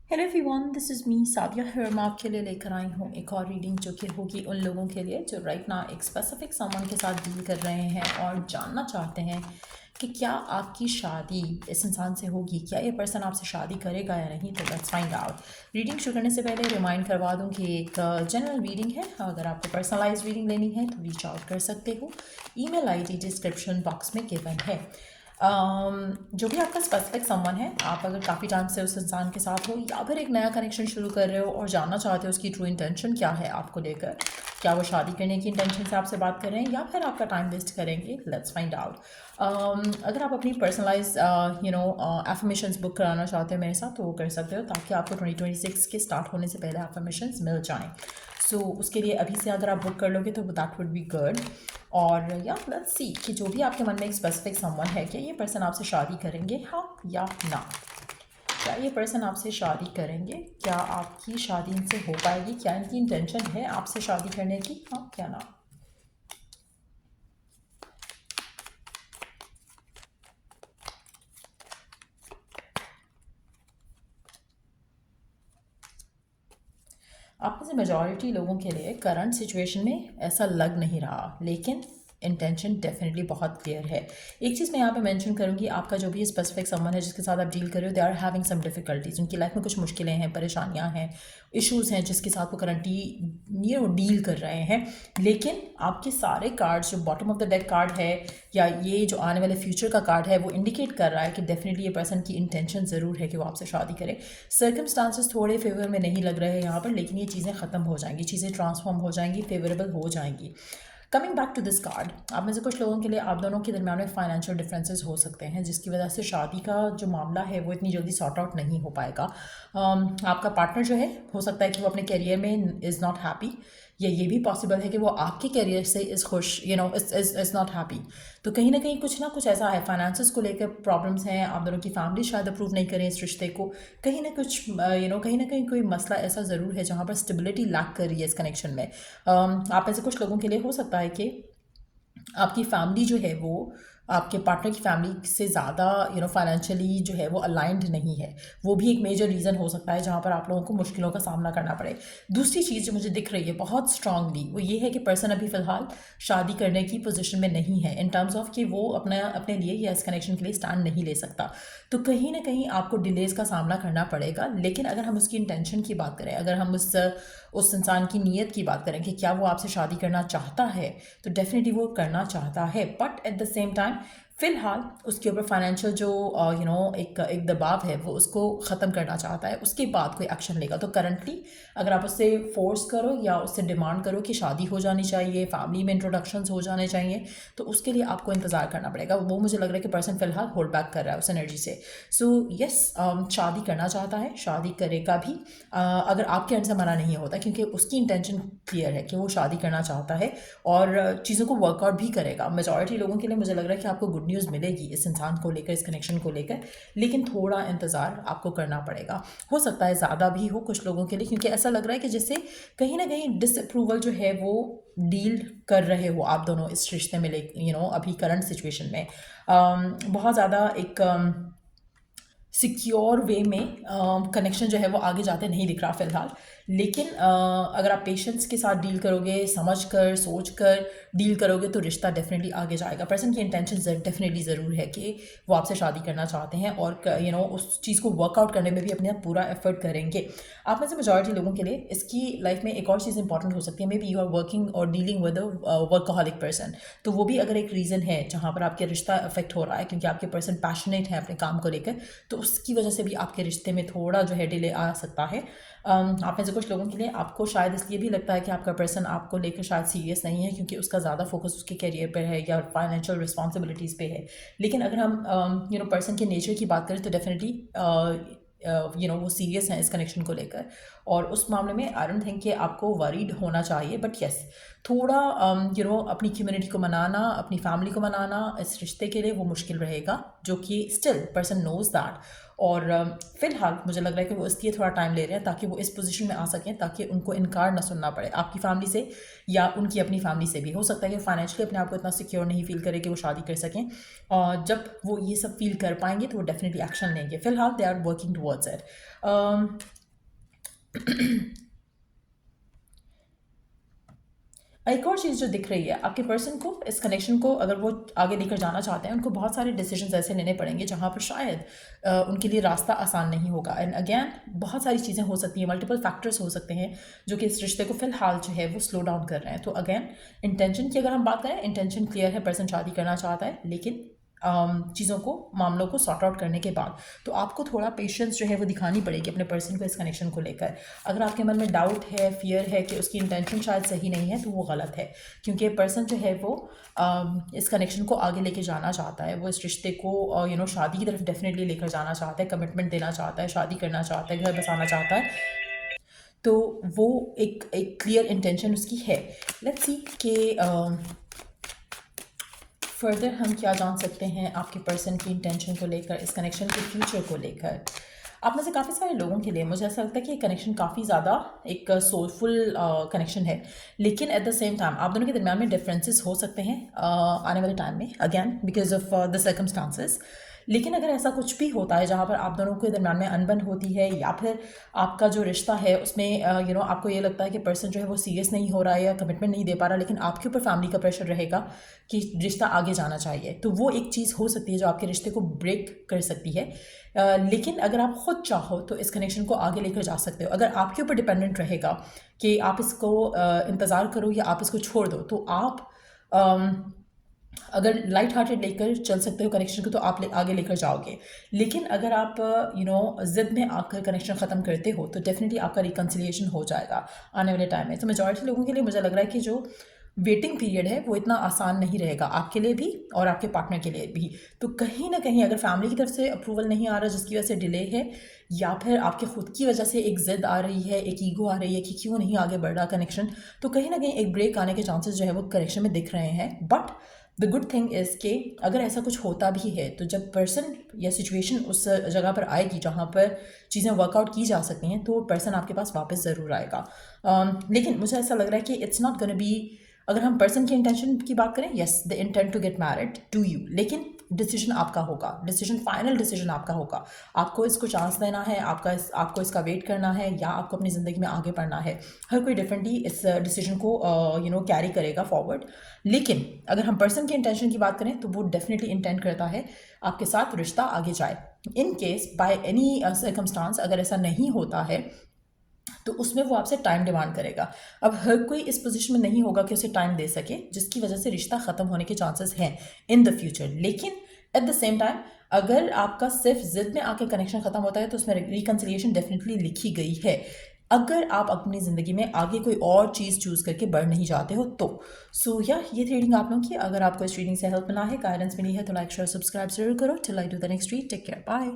Hello everyone, this is me Sadia here. मैं आपके लिए लेकर आई हूँ एक और रीडिंग जो कि होगी उन लोगों के लिए जो राइट ना एक स्पेसिफिक समवन के साथ डील कर रहे हैं और जानना चाहते हैं कि क्या आपकी शादी इस इंसान से होगी, क्या ये पर्सन आपसे शादी करेगा या नहीं। तो लेट्स फाइंड आउट। रीडिंग शुरू करने से पहले रिमाइंड करवा दूँ कि एक जनरल रीडिंग है। अगर आपको पर्सनलाइज रीडिंग लेनी है तो रीच आउट कर सकते हो। ईमेल आईडी डिस्क्रिप्शन बॉक्स में गिवन है। जो भी आपका स्पेसिफिक समवन है, आप अगर काफ़ी टाइम से उस इंसान के साथ हो या फिर एक नया कनेक्शन शुरू कर रहे हो और जानना चाहते हो उसकी ट्रू इंटेंशन क्या है आपको लेकर, क्या वो शादी करने की इंटेंशन से आपसे बात कर रहे हैं या फिर आपका टाइम वेस्ट करेंगे, लेट्स फाइंड आउट। अगर आप अपनी पर्सनलाइज एफर्मेशंस बुक कराना चाहते हो मेरे साथ तो वो कर सकते हो ताकि आपको 2026 के स्टार्ट होने से पहले एफर्मेशंस मिल जाएँ। सो उसके लिए अभी से अगर आप बुक कर लोगे तो दैट वुड बी गुड। और या लेट्स सी कि जो भी आपके मन में एक स्पेसिफिक समवन है, क्या ये पर्सन आपसे शादी करेंगे, हाँ या ना। क्या ये पर्सन आपसे शादी करेंगे, क्या आपकी शादी इनसे हो पाएगी, क्या इनकी इंटेंशन है आपसे शादी करने की, हाँ क्या ना। आप में से मेजॉरिटी लोगों के लिए करंट सिचुएशन में ऐसा लग नहीं रहा, लेकिन इंटेंशन डेफिनेटली बहुत क्लियर है। एक चीज़ मैं यहाँ पे मेंशन करूँगी, आपका जो भी स्पेसिफिक समवन है जिसके साथ आप डील कर रहे हो, they are having some difficulties. उनकी लाइफ में कुछ मुश्किलें हैं, परेशानियाँ हैं, इश्यूज़ हैं जिसके साथ वो करंटली डील कर रहे हैं। लेकिन आपके सारे कार्ड्स, जो bottom of the deck card है या ये जो आने वाले फ्यूचर का कार्ड है, वो इंडिकेट कर रहा है कि डेफिनेटली ये पर्सन की इंटेंशन ज़रूर है कि वो आपसे शादी करे। सर्कमस्टांसेस थोड़े फेवर में नहीं लग रहे हैं यहाँ पर, लेकिन ये चीज़ें ख़त्म हो जाएंगी, चीज़ें ट्रांसफॉर्म हो जाएंगी, फेवरेबल हो जाएंगी। Coming back to this card, आप में से कुछ लोगों के लिए आप दोनों के दरमियान में फाइनेंशियल डिफरेंसेस हो सकते हैं जिसकी वजह से शादी का जो मामला है वो इतनी जल्दी सॉर्ट आउट नहीं हो पाएगा। आपका पार्टनर जो है हो सकता है कि वो अपने करियर में इज़ नॉट हैप्पी, या ये भी पॉसिबल है कि वो आपके करियर से इज़ खुश, इज़ नॉट हैप्पी। तो कहीं ना कुछ ऐसा है, फाइनेंसेस को लेकर प्रॉब्लम्स हैं, आप दोनों की फैमिली शायद अप्रूव नहीं करें इस रिश्ते को। कहीं ना कुछ कहीं ना कहीं कोई मसला ऐसा ज़रूर है जहाँ पर स्टेबिलिटी लैक कर रही है इस कनेक्शन में। आप में से कुछ लोगों के लिए हो सकता है कि आपकी फैमिली जो है वो आपके पार्टनर की फैमिली से ज़्यादा फाइनेंशियली जो है वो अलाइंड नहीं है। वो भी एक मेजर रीज़न हो सकता है जहाँ पर आप लोगों को मुश्किलों का सामना करना पड़े। दूसरी चीज़ जो मुझे दिख रही है बहुत स्ट्रांगली वो ये है कि पर्सन अभी फ़िलहाल शादी करने की पोजीशन में नहीं है, इन टर्म्स ऑफ कि वो अपने लिए या इस कनेक्शन के लिए स्टैंड नहीं ले सकता। तो कहीं ना कहीं आपको डिलेज़ का सामना करना पड़ेगा। लेकिन अगर हम उसकी इंटेंशन की बात करें, अगर हम उस इंसान की नीयत की बात करें कि क्या वो आपसे शादी करना चाहता है, तो डेफिनेटली वो करना चाहता है। But at the same time फ़िलहाल उसके ऊपर फाइनेंशियल जो एक दबाव है वो उसको ख़त्म करना चाहता है, उसके बाद कोई एक्शन लेगा। तो करंटली अगर आप उससे फोर्स करो या उससे डिमांड करो कि शादी हो जानी चाहिए, फैमिली में इंट्रोडक्शंस हो जाने चाहिए, तो उसके लिए आपको इंतज़ार करना पड़ेगा। वो मुझे लग रहा है कि पर्सन फ़िलहाल होल्ड बैक कर रहा है उस एनर्जी से। सो यस, शादी करना चाहता है, शादी करेगा भी अगर आपके एंड से मना नहीं होता, क्योंकि उसकी इंटेंशन क्लियर है कि वो शादी करना चाहता है और चीज़ों को वर्कआउट भी करेगा। मेजॉरिटी लोगों के लिए मुझे लग रहा है कि आपको गुड न्यूज़ मिलेगी इस इंसान को लेकर, इस कनेक्शन को लेकर, लेकिन थोड़ा इंतज़ार आपको करना पड़ेगा। हो सकता है ज़्यादा भी हो कुछ लोगों के लिए, क्योंकि ऐसा लग रहा है कि जैसे कहीं ना कहीं डिसअप्रूवल जो है वो डील कर रहे हो आप दोनों इस रिश्ते में, अभी करंट सिचुएशन में बहुत ज़्यादा एक सिक्योर वे में कनेक्शन जो है वो आगे जाते नहीं दिख रहा फ़िलहाल। लेकिन अगर आप पेशेंस के साथ डील करोगे, समझ कर सोच कर डील करोगे, तो रिश्ता डेफिनेटली आगे जाएगा। पर्सन की इंटेंशन डेफिनेटली ज़रूर है कि वो आपसे शादी करना चाहते हैं और उस चीज़ को वर्कआउट करने में भी अपना पूरा एफर्ट करेंगे। आप में से मेजॉरिटी लोगों के लिए इसकी लाइफ में एक और चीज़ इंपॉर्टेंट हो सकती है, maybe you are working और डीलिंग विद वर्कहॉलिक पर्सन। तो वो भी अगर एक रीज़न है जहाँ पर आपके रिश्ता अफेक्ट हो रहा है, क्योंकि आपके पर्सन पैशनेट है अपने काम को लेकर, तो उसकी वजह से भी आपके रिश्ते में थोड़ा जो है डिले आ सकता है। आप में से कुछ लोगों के लिए आपको शायद इसलिए भी लगता है कि आपका पर्सन आपको लेकर शायद सीरियस नहीं है, क्योंकि उसका ज़्यादा फोकस उसके करियर पर है या फाइनेंशियल रिस्पॉन्सिबिलिटीज़ पे है। लेकिन अगर हम पर्सन के नेचर की बात करें तो डेफिनेटली वो सीरियस हैं इस कनेक्शन को लेकर, और उस मामले में आई डोंट थिंक कि आपको वरीड होना चाहिए। बट येस, थोड़ा अपनी कम्युनिटी को मनाना, अपनी फैमिली को मनाना इस रिश्ते के लिए वो मुश्किल रहेगा, जो कि स्टिल पर्सन नोज़ दैट। और फ़िलहाल मुझे लग रहा है कि वो इसलिए थोड़ा टाइम ले रहे हैं ताकि वो इस पोजीशन में आ सकें, ताकि उनको इनकार ना सुनना पड़े आपकी फैमिली से या उनकी अपनी फैमिली से भी। हो सकता है कि फाइनेंशियली अपने आप को इतना सिक्योर नहीं फील करे कि वो शादी कर सकें, और जब वो ये सब फील कर पाएंगे तो वो डेफिनेटली एक्शन लेंगे। फ़िलहाल they are working towards it. एक और चीज़ जो दिख रही है आपके पर्सन को, इस कनेक्शन को अगर वो आगे लेकर जाना चाहते हैं, उनको बहुत सारे डिसीजंस ऐसे लेने पड़ेंगे जहाँ पर शायद उनके लिए रास्ता आसान नहीं होगा। एंड अगेन बहुत सारी चीज़ें हो सकती हैं, मल्टीपल फैक्टर्स हो सकते हैं जो कि इस रिश्ते को फिलहाल जो है वो स्लो डाउन कर रहे हैं। तो अगेन इंटेंशन की अगर हम बात करें, इंटेंशन क्लियर है, पर्सन शादी करना चाहता है, लेकिन चीज़ों को, मामलों को सॉर्ट आउट करने के बाद तो आपको थोड़ा पेशेंस जो है वो दिखानी पड़ेगी अपने पर्सन को इस कनेक्शन को लेकर। अगर आपके मन में डाउट है, फियर है कि उसकी इंटेंशन शायद सही नहीं है, तो वो गलत है, क्योंकि पर्सन जो है वो इस कनेक्शन को आगे लेके जाना चाहता है। वो इस रिश्ते को शादी की तरफ डेफिनेटली लेकर जाना चाहता है, कमिटमेंट देना चाहता है, शादी करना चाहता है, घर बसाना चाहता है। तो वो एक क्लियर इंटेंशन उसकी है। लेट्स सी कि फर्दर हम क्या जान सकते हैं आपके पर्सन की इंटेंशन को लेकर, इस कनेक्शन के फ्यूचर को लेकर। आप में से काफ़ी सारे लोगों के लिए मुझे ऐसा लगता है कि ये कनेक्शन काफ़ी ज़्यादा एक सोलफुल कनेक्शन है, लेकिन एट द सेम टाइम आप दोनों के दरमियान में डिफरेंसेस हो सकते हैं आने वाले टाइम में, again because of the circumstances. लेकिन अगर ऐसा कुछ भी होता है जहाँ पर आप दोनों के दरमियान में अनबन होती है, या फिर आपका जो रिश्ता है उसमें आपको ये लगता है कि पर्सन जो है वो सीरियस नहीं हो रहा है या कमिटमेंट नहीं दे पा रहा, लेकिन आपके ऊपर फैमिली का प्रेशर रहेगा कि रिश्ता आगे जाना चाहिए, तो वो एक चीज़ हो सकती है जो आपके रिश्ते को ब्रेक कर सकती है। लेकिन अगर आप खुद चाहो तो इस कनेक्शन को आगे लेकर जा सकते हो। अगर आपके ऊपर डिपेंडेंट रहेगा कि आप इसको इंतज़ार करो या आप इसको छोड़ दो, तो आप अगर लाइट हार्टेड लेकर चल सकते हो कनेक्शन को, तो आप आगे लेकर जाओगे। लेकिन अगर आप ज़िद में आकर कनेक्शन ख़त्म करते हो, तो डेफिनेटली आपका रिकन्सिलिएशन हो जाएगा आने वाले टाइम में। तो मेजॉरिटी लोगों के लिए मुझे लग रहा है कि जो वेटिंग पीरियड है वो इतना आसान नहीं रहेगा आपके लिए भी और आपके पार्टनर के लिए भी। तो कहीं ना कहीं अगर फैमिली की तरफ से अप्रूवल नहीं आ रहा जिसकी वजह से डिले है, या फिर आपके खुद की वजह से एक ज़िद आ रही है, एक ईगो आ रही है कि क्यों नहीं आगे बढ़ रहा कनेक्शन, तो कहीं ना कहीं एक ब्रेक आने के चांसेस जो है वो कनेक्शन में दिख रहे हैं। But the good thing is कि अगर ऐसा कुछ होता भी है, तो जब पर्सन या सिचुएशन उस जगह पर आएगी जहाँ पर चीज़ें वर्कआउट की जा सकती हैं, तो पर्सन आपके पास वापस ज़रूर आएगा। लेकिन मुझे ऐसा लग रहा है कि इट्स नॉट गोना बी, अगर हम पर्सन की इंटेंशन की बात करें, yes the intent to get married to you, लेकिन डिसीजन आपका होगा, डिसीजन फाइनल डिसीजन आपका होगा। आपको इसको चांस देना है, आपको इसका वेट करना है, या आपको अपनी ज़िंदगी में आगे बढ़ना है। हर कोई डिफरेंटली इस डिसीजन को कैरी करेगा फॉरवर्ड। लेकिन अगर हम पर्सन के इंटेंशन की बात करें, तो वो डेफिनेटली इंटेंट करता है आपके साथ रिश्ता आगे जाए। In case by any circumstance अगर ऐसा नहीं होता है, तो उसमें वो आपसे टाइम डिमांड करेगा। अब हर कोई इस पोजीशन में नहीं होगा कि उसे टाइम दे सके, जिसकी वजह से रिश्ता ख़त्म होने के चांसेस हैं इन द फ्यूचर। लेकिन एट द सेम टाइम अगर आपका सिर्फ जिद में आकर कनेक्शन ख़त्म होता है, तो उसमें रिकन्सिलिएशन डेफिनेटली लिखी गई है, अगर आप अपनी ज़िंदगी में आगे कोई और चीज़ चूज़ करके बढ़ नहीं जाते हो तो। सो या ये रीडिंग आप लोगों की, अगर आपको इस रीडिंग से हेल्प मिला है, गाइडेंस मिली है, तो लाइक शेयर सब्सक्राइब जरूर करो। Till I do the next read, take care, bye.